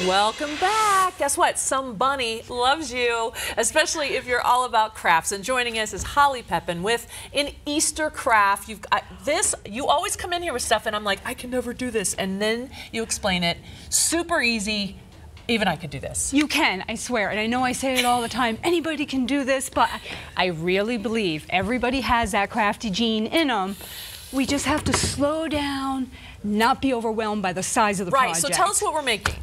Welcome back. Guess what? Some bunny loves you, especially if you're all about crafts. And joining us is Holly Pepin with an Easter craft. You've got this. You always come in here with stuff, and I'm like, I can never do this. And then you explain it. Super easy. Even I could do this. You can, I swear. And I know I say it all the time. Anybody can do this, but I really believe everybody has that crafty gene in them. We just have to slow down, not be overwhelmed by the size of the project. Right, so tell us what we're making.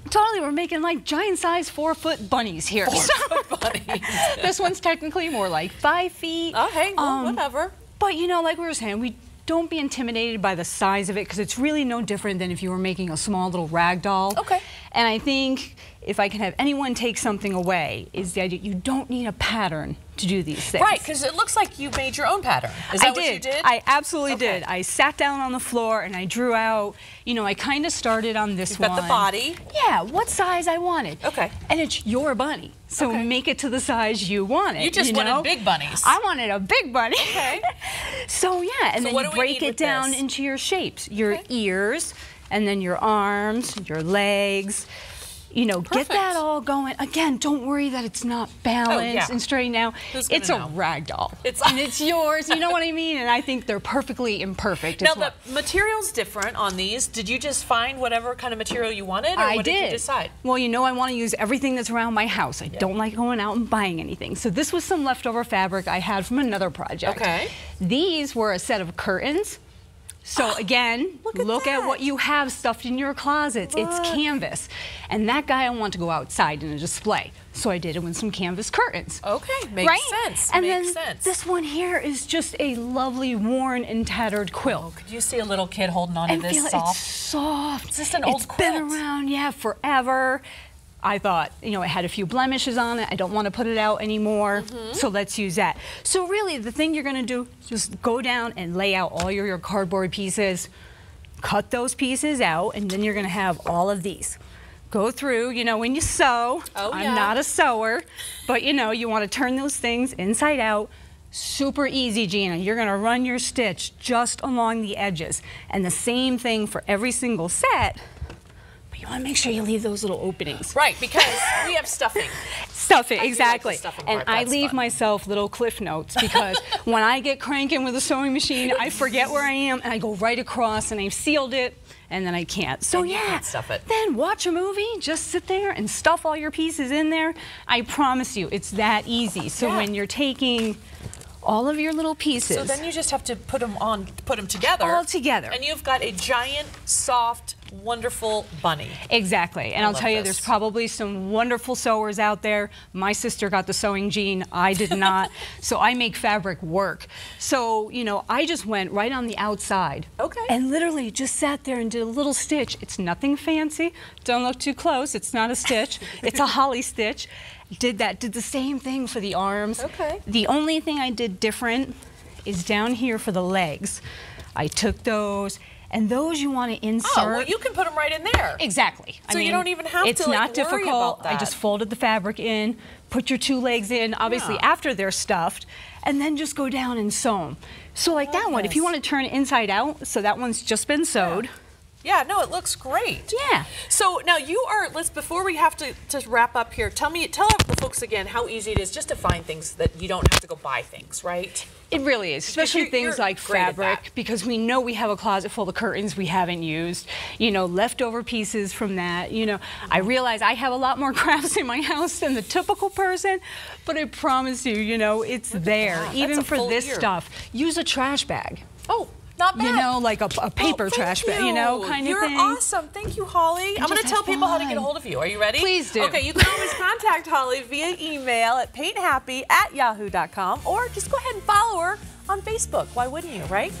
Totally, we're making like giant-sized 4-foot bunnies here. 4-foot bunnies. This one's technically more like 5 feet. Okay, well, whatever. But you know, like we were saying, don't be intimidated by the size of it, because it's really no different than if you were making a small little rag doll. Okay. And I think if I can have anyone take something away, is the idea you don't need a pattern to do these things. Right, because it looks like you made your own pattern. Is that what you did? I absolutely did. I sat down on the floor and I drew out, you know, I kind of started on this one. You've got the body. Yeah, what size I wanted. Okay. And it's your bunny, so make it to the size you want it. You just wanted big bunnies. I wanted a big bunny. Okay. So yeah, and then you break it down into your shapes, your ears, and then your arms, your legs. You know, get that all going. Again, don't worry that it's not balanced and straight now. It's a rag doll. And it's yours, you know what I mean? And I think they're perfectly imperfect. Now, the material's different on these. Did you just find whatever kind of material you wanted, or what did you decide? Well, you know I want to use everything that's around my house. I don't like going out and buying anything. So this was some leftover fabric I had from another project. Okay. These were a set of curtains. So again, look at what you have stuffed in your closets. It's canvas. And that guy I want to go outside in a display. So I did it with some canvas curtains. Okay, makes sense. And then this one here is just a lovely worn and tattered quilt. Oh, could you see a little kid holding on to this soft? It's soft. It's just an old quilt. It's been around, forever. I thought, you know, it had a few blemishes on it. I don't want to put it out anymore, so let's use that. So really, the thing you're going to do is just go down and lay out all your cardboard pieces, cut those pieces out, and then you're going to have all of these. Go through, you know, when you sew. I'm not a sewer, but you know, you want to turn those things inside out. Super easy, Gina. You're going to run your stitch just along the edges. And the same thing for every single set. You want to make sure you leave those little openings. Right, because we have stuffing. Stuffing, exactly. Like the stuffing and I leave myself little cliff notes, because when I get cranking with a sewing machine, I forget where I am and I go right across and I've sealed it and then I can't. So you can't stuff it. Then watch a movie, just sit there and stuff all your pieces in there. I promise you, it's that easy. So when you're taking all of your little pieces. So then you just have to put them together. All together. And you've got a giant, soft, wonderful bunny. Exactly. And I'll tell you, there's probably some wonderful sewers out there. My sister got the sewing gene. I did not. So I make fabric work. So, you know, I just went right on the outside. Okay. And literally just sat there and did a little stitch. It's nothing fancy. Don't look too close. It's not a stitch. It's a holly stitch. Did the same thing for the arms. Okay. The only thing I did different is down here for the legs. I took those, and those you want to insert. Oh, well, you can put them right in there. Exactly. So you don't even have to It's not difficult. About that. I just folded the fabric in, put your 2 legs in, obviously after they're stuffed, and then just go down and sew them. So like that one, if you want to turn it inside out, so that one's just been sewed. Yeah, no, it looks great. Yeah. So now you are, before we have to wrap up here, tell the folks again how easy it is just to find things that you don't have to go buy things, right? It really is, especially things like fabric, because we know we have a closet full of curtains we haven't used, you know, leftover pieces from that, you know. I realize I have a lot more crafts in my house than the typical person, but I promise you, you know, it's there. Even for this stuff, use a trash bag. Oh. Not bad. You know, like a paper trash bag, you know, kind of thing. You're awesome. Thank you, Holly. I'm going to tell people how to get a hold of you. Are you ready? Please do. Okay, you can always contact Holly via email at painthappy@yahoo.com, or just go ahead and follow her on Facebook. Why wouldn't you, right?